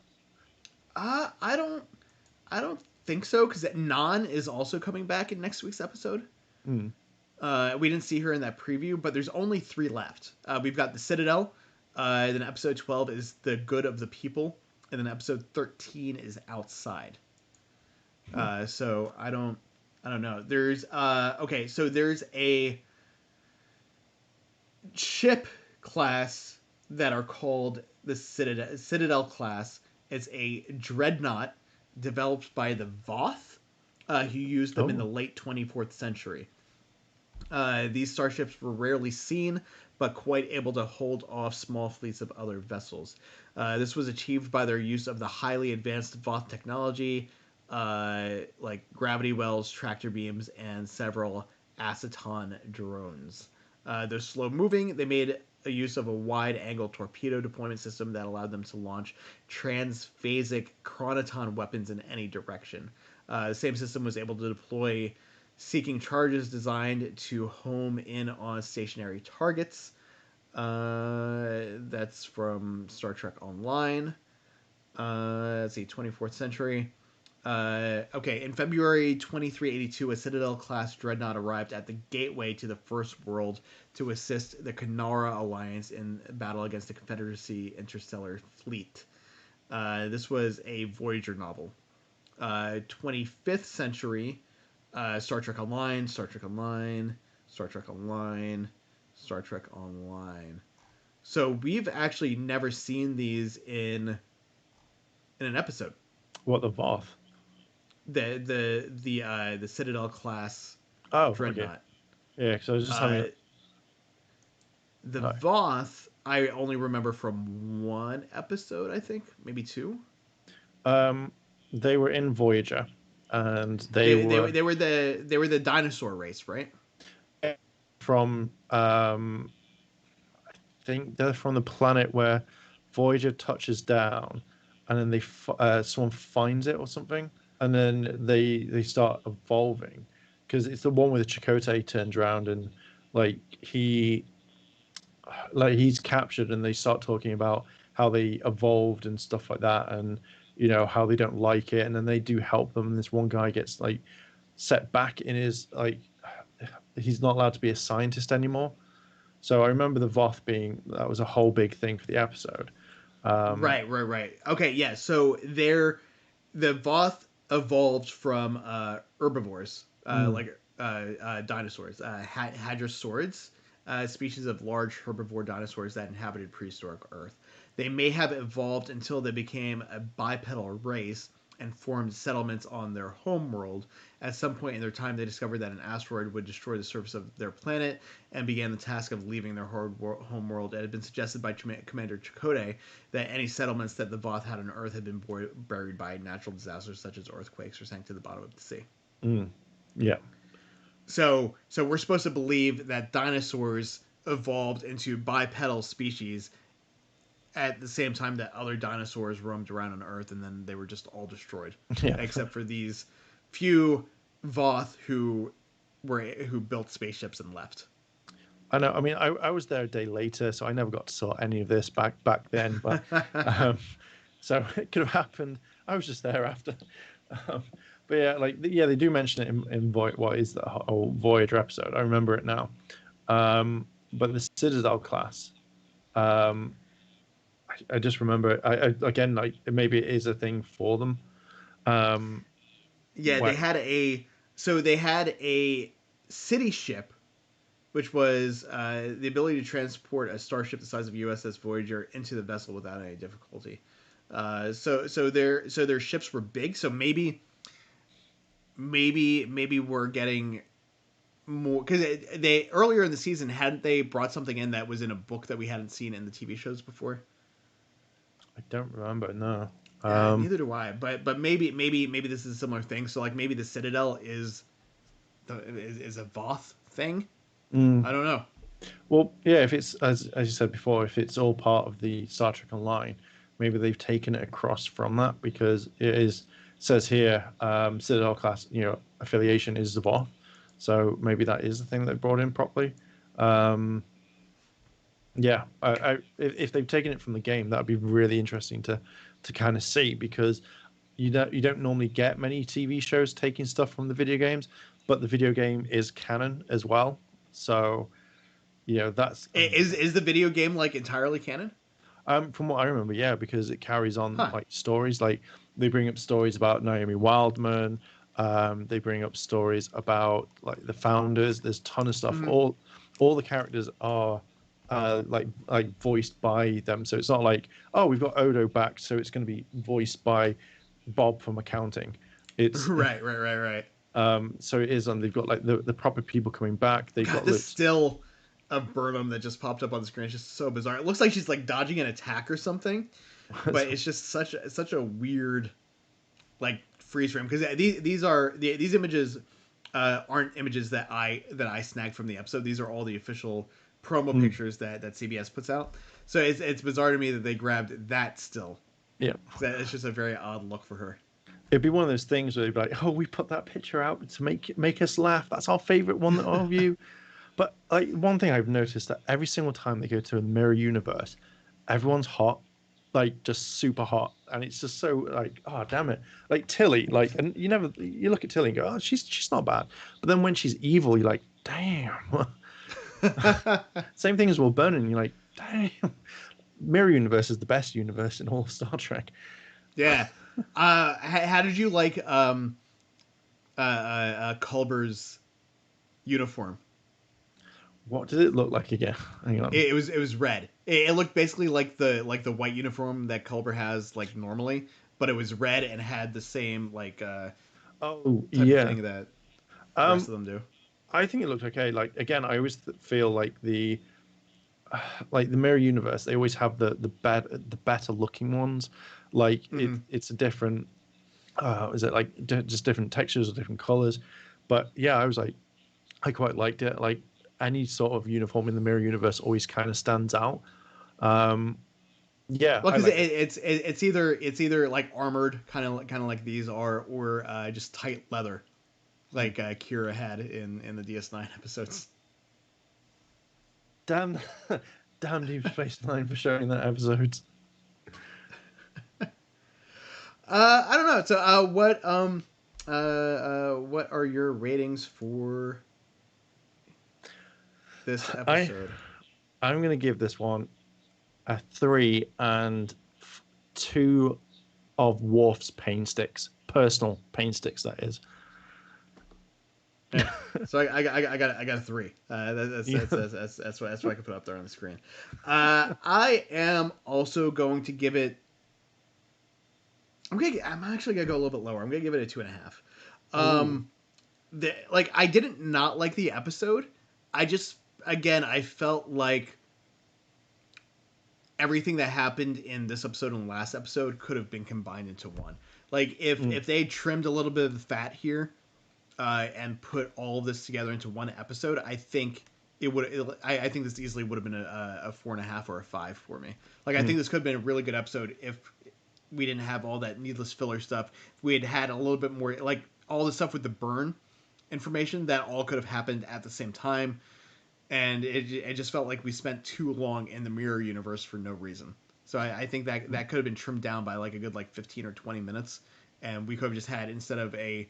I don't think so because Non is also coming back in next week's episode. Mm. We didn't see her in that preview, but there's only 3 left. We've got the Citadel. Then episode 12 is the good of the people, and then episode 13 is outside. So I don't know. There's okay. So there's a ship class that are called the Citadel class. It's a dreadnought developed by the Voth, who used them in the late 24th century. These starships were rarely seen, but quite able to hold off small fleets of other vessels. This was achieved by their use of the highly advanced Voth technology, like gravity wells, tractor beams, and several Aceton drones. They're slow moving. They made a use of a wide angle torpedo deployment system that allowed them to launch transphasic chronoton weapons in any direction. The same system was able to deploy seeking charges designed to home in on stationary targets. That's from Star Trek Online. Let's see, 24th century. Okay, in February 2382, a Citadel-class dreadnought arrived at the gateway to the First World to assist the Kanara Alliance in battle against the Confederacy Interstellar Fleet. This was a Voyager novel. 25th century, Star Trek Online, Star Trek Online, Star Trek Online, Star Trek Online. So we've actually never seen these in an episode. What, the Voth? The Citadel class dreadnought. Okay. Yeah, because I was just having the Voth. I only remember from 1 episode, I think, maybe 2. They were in Voyager, and they were the dinosaur race, right? From I think they're from the planet where Voyager touches down, and then someone finds it or something, and then they start evolving, because it's the one where the Chakotay turns around and he's captured, and they start talking about how they evolved and stuff like that, and how they don't like it, and then they do help them, and this one guy gets set back in his he's not allowed to be a scientist anymore. So I remember the Voth that was a whole big thing for the episode. Right. Okay, yeah. So the Voth evolved from herbivores, dinosaurs, hadrosaurids, species of large herbivore dinosaurs that inhabited prehistoric Earth. They may have evolved until they became a bipedal race and formed settlements on their homeworld. At some point in their time, they discovered that an asteroid would destroy the surface of their planet and began the task of leaving their homeworld. It had been suggested by Commander Chakotay that any settlements that the Voth had on Earth had been buried by natural disasters such as earthquakes or sank to the bottom of the sea. Yeah. So we're supposed to believe that dinosaurs evolved into bipedal species at the same time that other dinosaurs roamed around on Earth, and then they were just all destroyed, except for these few Voth who built spaceships and left. I know. I mean, I was there a day later, so I never got to saw any of this back then. But so it could have happened. I was just there after. But yeah, they do mention it in what is the whole Voyager episode. I remember it now. But the Citadel class, I just remember. Again, maybe it is a thing for them. Yeah, they had a city ship, which was the ability to transport a starship the size of USS Voyager into the vessel without any difficulty. So their ships were big. So maybe we're getting more, because they earlier in the season hadn't they brought something in that was in a book that we hadn't seen in the TV shows before. I don't remember. No. Neither do I. But maybe this is a similar thing. So maybe the Citadel is a Voth thing. I don't know. Well, yeah, if it's as you said before, if it's all part of the Star Trek Online, maybe they've taken it across from that because it is says here Citadel class, affiliation is Zavoth, so maybe that is the thing they brought in properly. Um, yeah, if they've taken it from the game, that'd be really interesting to kind of see because you don't normally get many TV shows taking stuff from the video games, but the video game is canon as well, so. That's Is the video game like entirely canon? from what I remember, yeah, because it carries on Huh. like stories. Like they bring up stories about Naomi Wildman. They bring up stories about like the founders. There's a ton of stuff. Hmm. All the characters are like voiced by them. So it's not like, oh, we've got Odo back, so it's going to be voiced by Bob from accounting. It's Right. so it is, and they've got like the proper people coming back. They've God, got this still of Burnham that just popped up on the screen is just so bizarre. It looks like she's like dodging an attack or something, but it's just such a weird like freeze frame because these images aren't images that I snagged from the episode. These are all the official promo Mm, pictures that CBS puts out. So it's bizarre to me that they grabbed that still. yeah. It's just a very odd look for her. It'd be one of those things where they'd be like, "Oh, we put that picture out to make us laugh. That's our favorite one of you." But like one thing I've noticed that every single time they go to a mirror universe, everyone's hot, like just super hot, and it's just so like, oh damn it, like Tilly, like, and you look at Tilly and go, oh, she's not bad, but then when she's evil, you're like, damn. Same thing as Will Burnham, you're like, damn. Mirror universe is the best universe in all of Star Trek. Yeah. How did you like Culber's uniform? What did it look like again? Hang on. It was red. It looked basically like the white uniform that Culber has like normally, but it was red and had the same like Oh type of yeah. thing that the rest Um, of them do. I think it looked okay. Like again, I always feel like the mirror universe. They always have the better looking ones. Like Hmm. it's a different. Is it like just different textures or different colors? But yeah, I was like, I quite liked it. Like any sort of uniform in the mirror universe always kind of stands out. Um, yeah, Well, I because liked it. it's either like armored, kind of like these are, or just tight leather, like Kira had in the DS9 episodes. Damn, damn Deep Space Nine for showing that episode. I don't know. So, what are your ratings for this I episode? I'm gonna give this one a 3 and two of Worf's pain sticks, personal pain sticks. That is. Yeah. So I got a 3. Yeah. That's what I can put up there on the screen. I am also going to give it. I'm actually gonna go a little bit lower. I'm gonna give it a 2.5. Ooh. Like I didn't not like the episode. I just again I felt like everything that happened in this episode and the last episode could have been combined into one. Like if Mm, if they trimmed a little bit of the fat here and put all of this together into one episode, I think it would. I think this easily would have been a 4.5 or a 5 for me. Like I mm, think this could have been a really good episode if we didn't have all that needless filler stuff. If we had a little bit more like all the stuff with the burn information that all could have happened at the same time, and it just felt like we spent too long in the mirror universe for no reason. So I think that could have been trimmed down by like a good like 15 or 20 minutes, and we could have just had instead of a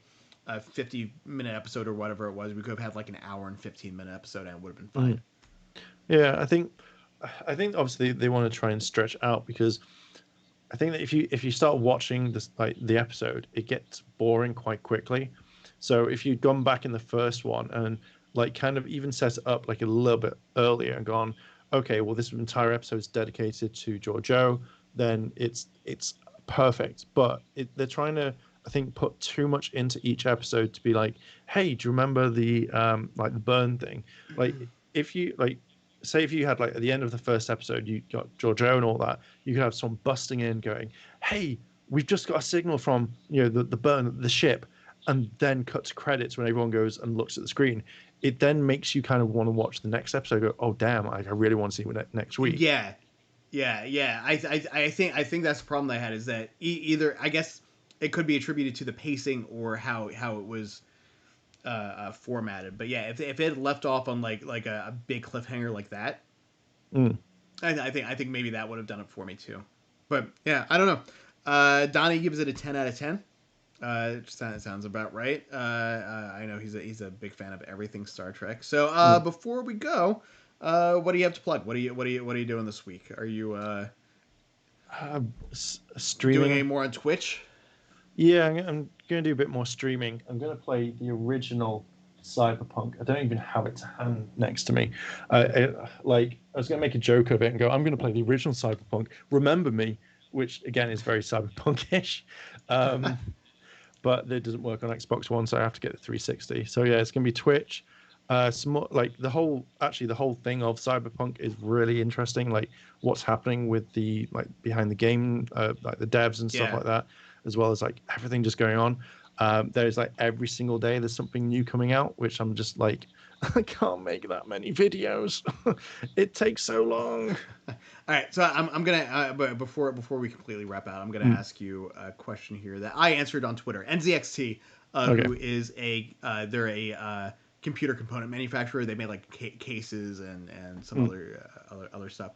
50-minute episode or whatever it was, we could have had like an hour and 15-minute episode, and it would have been fine. mm. Yeah, I think obviously they want to try and stretch out because I think that if you start watching this like the episode, it gets boring quite quickly. So if you'd gone back in the first one and like kind of even set it up like a little bit earlier and gone, okay, well this entire episode is dedicated to Giorgio, then it's perfect. But they're trying to I think put too much into each episode to be like, hey, do you remember the like the burn thing? Like if you like say if you had like at the end of the first episode you got Giorgio and all that, you could have someone busting in going, hey, we've just got a signal from the burn the ship, and then cut to credits when everyone goes and looks at the screen. it then makes you kind of want to watch the next episode. Go, oh damn, I really want to see what next week. Yeah, yeah. I think that's the problem I had is that either I guess it could be attributed to the pacing or how it was formatted. But yeah, if it had left off on like a big cliffhanger like that, Mm. I think maybe that would have done it for me too. But yeah, I don't know. Donnie gives it a 10 out of 10. It sounds about right. I know he's a big fan of everything Star Trek. So before we go, what do you have to plug? What are you doing this week? Are you Streaming. doing any more on Twitch? Yeah, I'm going to do a bit more streaming. I'm going to play the original Cyberpunk. I don't even have it to hand next to me. Like, I was going to make a joke of it and go, I'm going to play the original Cyberpunk. Remember Me, which again is very Cyberpunk-ish. But it doesn't work on Xbox One, so I have to get the 360. So yeah, it's going to be Twitch. Like the whole thing of Cyberpunk is really interesting. Like what's happening with the like behind the game, like the devs and stuff like that, as well as like everything just going on. There's like every single day there's something new coming out, which I'm just like, I can't make that many videos. It takes so long. All right, so I'm gonna but before we completely wrap out, I'm gonna ask you a question here that I answered on Twitter. NZXT, Okay. who is they're a computer component manufacturer. They made like cases and some other stuff.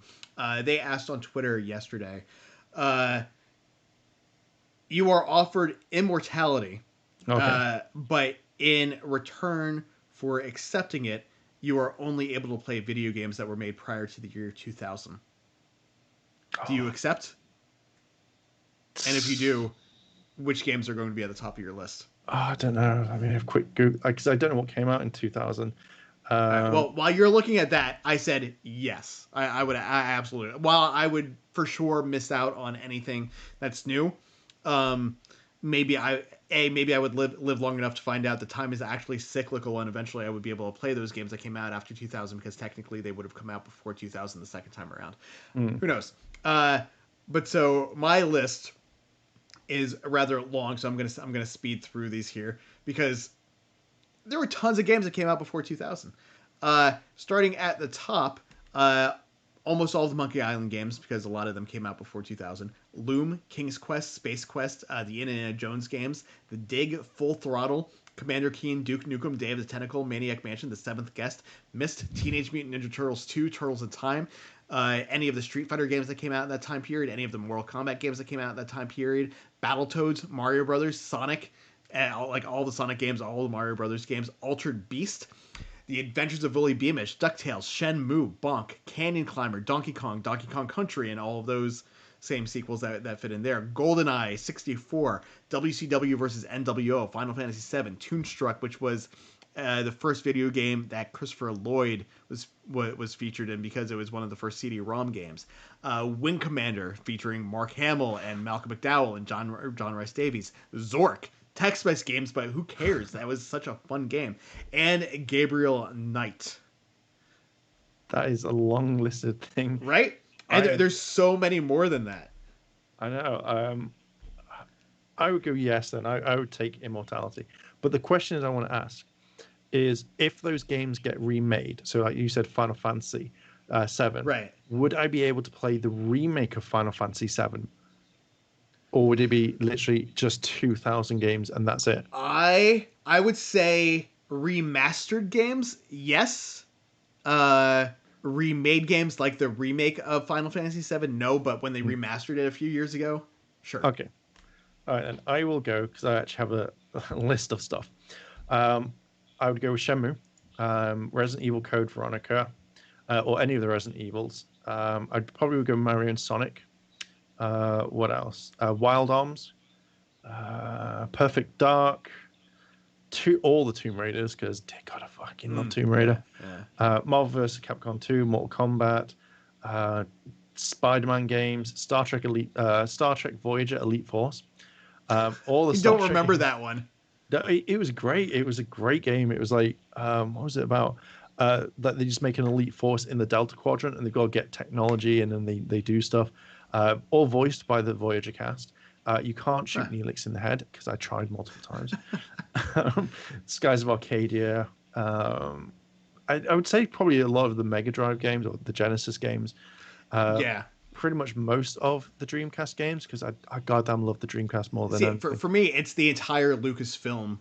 They asked on Twitter yesterday, you are offered immortality, Okay. but in return for accepting it, you are only able to play video games that were made prior to the year 2000. Do you accept? And if you do, which games are going to be at the top of your list? I don't know. I mean, a quick Google, because I don't know what came out in 2000. Right, well, while you're looking at that, I said yes. I would. I absolutely. While I would for sure miss out on anything that's new, maybe I would live long enough to find out that time is actually cyclical, and eventually I would be able to play those games that came out after 2000 because technically they would have come out before 2000 the second time around. Who knows? But so my list is rather long, so I'm gonna speed through these here because there were tons of games that came out before 2000. Starting at the top, almost all the Monkey Island games because a lot of them came out before 2000. Loom, King's Quest, Space Quest, the Indiana Jones games, The Dig, Full Throttle, Commander Keen, Duke Nukem, Day of the Tentacle, Maniac Mansion, The Seventh Guest, Myst, Teenage Mutant Ninja Turtles 2, Turtles in Time, any of the Street Fighter games that came out in that time period, any of the Mortal Kombat games that came out in that time period, Battletoads, Mario Brothers, Sonic, like all the Sonic games, all the Mario Brothers games, Altered Beast, The Adventures of Willy Beamish, DuckTales, Shenmue, Bonk, Canyon Climber, Donkey Kong Country, and all of those same sequels that fit in there. GoldenEye 64, WCW versus NWO, Final Fantasy VII, Toonstruck, which was the first video game that Christopher Lloyd was featured in because it was one of the first CD-ROM games. Wing Commander featuring Mark Hamill and Malcolm McDowell and John Rice Davies. Zork, text-based games, but who cares? That was such a fun game. And Gabriel Knight. That is a long listed thing, right? And there's so many more than that. I know. I would go yes. Then I would take Immortality. But the question is, I want to ask is if those games get remade. So, like you said, Final Fantasy VII. Right. Would I be able to play the remake of Final Fantasy VII? Or would it be literally just 2,000 games and that's it? I would say remastered games, yes. Remade games like the remake of Final Fantasy VII, no. But when they remastered it a few years ago, sure. Okay. All right, then I will go because I actually have a list of stuff. I would go with Shenmue, Resident Evil Code Veronica, or any of the Resident Evils. I'd probably go Mario and Sonic. What else? Wild Arms, Perfect Dark, all the Tomb Raiders because dear God, I fucking love Tomb Raider. Yeah. Marvel vs. Capcom 2, Mortal Kombat, Spider-Man games, Star Trek Voyager Elite Force. All the you Star don't Trek remember games. that one. It was great. It was a great game. It was like, what was it about? That they just make an elite force in the Delta Quadrant and they've got to get technology and then they do stuff. All voiced by the Voyager cast. You can't shoot Neelix in the head because I tried multiple times. Skies of Arcadia. I would say probably a lot of the Mega Drive games or the Genesis games. Uh, Yeah. Pretty much most of the Dreamcast games because I goddamn love the Dreamcast more than See, anything. for me, it's the entire Lucasfilm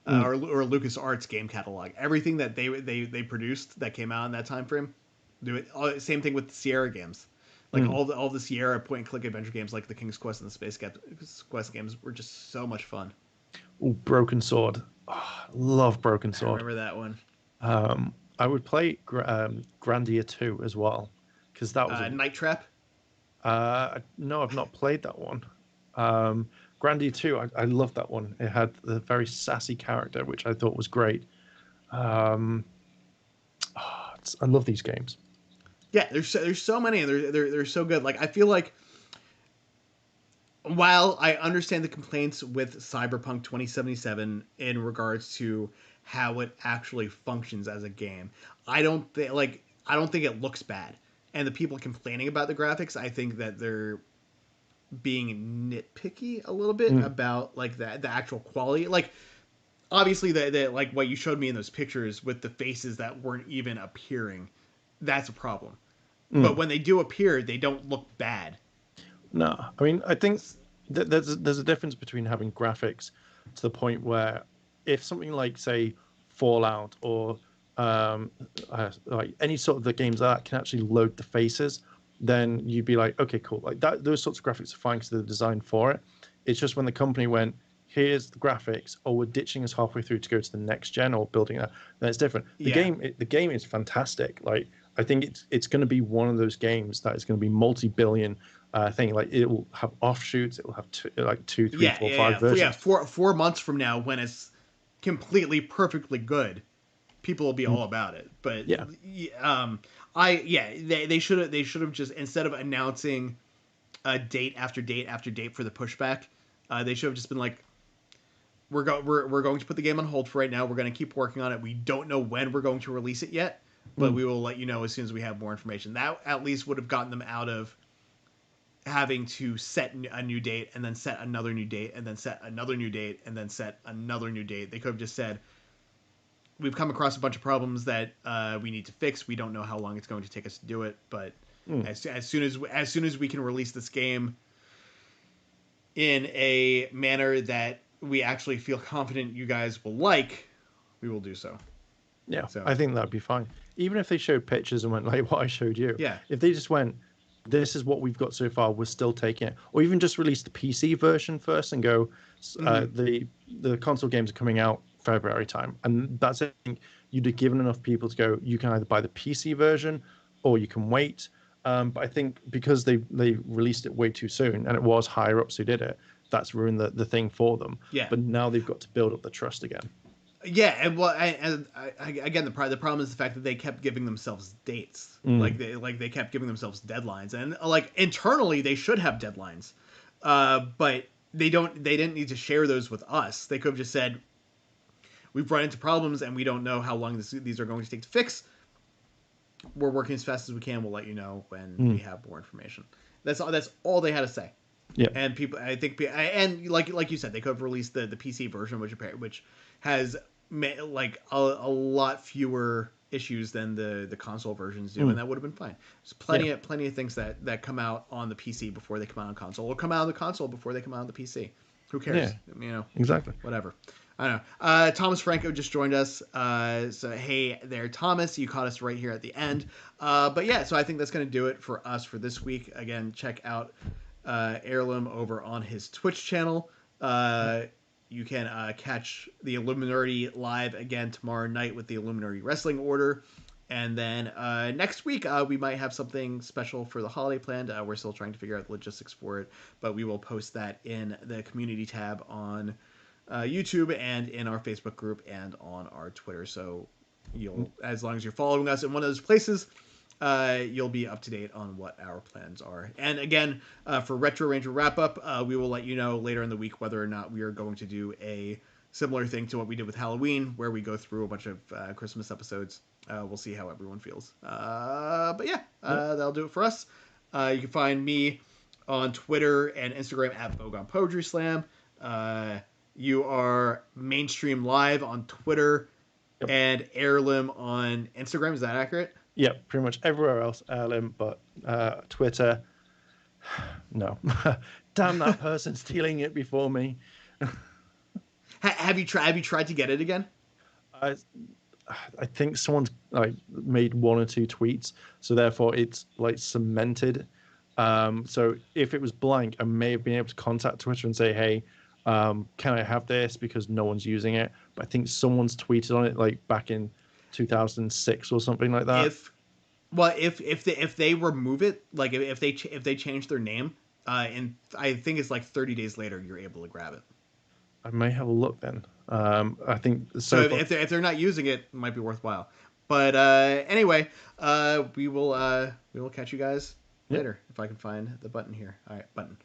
Mm, or LucasArts game catalog. Everything that they produced that came out in that time frame. Do it. Same thing with the Sierra games. Like mm. all the Sierra point and click adventure games, like the King's Quest and the Space Quest games, were just so much fun. Ooh, Broken Sword. Oh, love Broken I Sword. remember that one. I would play Grandia 2 as well because that was a Night Trap. no, I've not played that one. Grandia 2, I love that one. It had the very sassy character, which I thought was great. Um, I love these games. Yeah, there's so many, and they're so good. Like I feel like while I understand the complaints with Cyberpunk 2077 in regards to how it actually functions as a game, I don't think it looks bad. And the people complaining about the graphics, I think that they're being nitpicky a little bit Mm, about like the actual quality. Like obviously the like what you showed me in those pictures with the faces that weren't even appearing, that's a problem. But mm. when they do appear, they don't look bad. No, I mean, I think there's a difference between having graphics to the point where if something like say Fallout or like any sort of the games that can actually load the faces, then you'd be like, okay, cool. Like that, those sorts of graphics are fine because they're designed for it. It's just when the company went, here's the graphics, or we're ditching us halfway through to go to the next gen or building that, then it's different. Yeah. The game is fantastic. Like I think it's going to be one of those games that is going to be multi-billion thing. Like it will have offshoots. It will have like two, three, Yeah, four, yeah, five yeah. versions. 4 months from now, when it's completely perfectly good, people will be Mm, all about it. But yeah, they should have just, instead of announcing a date after date after date for the pushback, they should have just been like, we're going to put the game on hold for right now. We're going to keep working on it. We don't know when we're going to release it yet, but mm, we will let you know as soon as we have more information. That at least would have gotten them out of having to set a new date and then set another new date and then set another new date and then set another new date. They could have just said, we've come across a bunch of problems that we need to fix. We don't know how long it's going to take us to do it, but mm, as soon as we can release this game in a manner that we actually feel confident you guys will like, we will do so. yeah. So I think that'd be fine. Even if they showed pictures and went like what I showed you. yeah. If they just went, this is what we've got so far. We're still taking it, or even just release the PC version first and go, Mm-hmm. the console games are coming out February time, and that's it. You'd have given enough people to go. You can either buy the PC version, or you can wait. But I think because they released it way too soon, and it was higher ups who did it, that's ruined the thing for them. Yeah. But now they've got to build up the trust again. Yeah, and again, the problem is the fact that they kept giving themselves dates, Mm, like they kept giving themselves deadlines, and like internally they should have deadlines, but they don't. They didn't need to share those with us. They could have just said, "We've run into problems, and we don't know how long these are going to take to fix. We're working as fast as we can. We'll let you know when we mm, have more information." That's all. That's all they had to say. yeah. And people, I think, and like you said, they could have released the PC version, which has like a lot fewer issues than the console versions do, Mm, and that would have been fine. There's yeah. plenty of things that come out on the PC before they come out on console, or come out on the console before they come out on the PC. Who Yeah. cares? You know, Exactly. whatever. I don't know. Thomas Franco just joined us. So hey there, Thomas. You caught us right here at the end. But yeah, so I think that's going to do it for us for this week. Again, check out Airlim over on his Twitch channel. You can catch the Illuminerdi live again tomorrow night with the Illuminerdi Wrestling Order. And then next week, we might have something special for the holiday planned. We're still trying to figure out the logistics for it, but we will post that in the community tab on YouTube and in our Facebook group and on our Twitter. So as long as you're following us in one of those places, you'll be up to date on what our plans are. And again, for Retro Ranger wrap up, we will let you know later in the week whether or not we are going to do a similar thing to what we did with Halloween, where we go through a bunch of Christmas episodes. We'll see how everyone feels. But yeah, Yep. that'll do it for us. You can find me on Twitter and Instagram at Bogon Poetry Slam. You are mainstream live on Twitter Yep. and Airlim on Instagram. Is that accurate? Yeah, pretty much everywhere else, Airlim, but Twitter, no. Damn that person stealing it before me. Have you tried? Have you tried to get it again? I I think someone's like made one or two tweets, so therefore it's like cemented. So if it was blank, I may have been able to contact Twitter and say, "Hey, can I have this?" Because no one's using it. But I think someone's tweeted on it like back in 2006 or something like that. If well, if they remove it, like if they change their name, and I think it's like 30 days later, you're able to grab it. I may have a look then. I think So so far. if they're not using it, it might be worthwhile. But anyway, we will catch you guys Yep. later if I can find the button here. All right, button.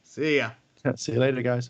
See ya. See you later, guys.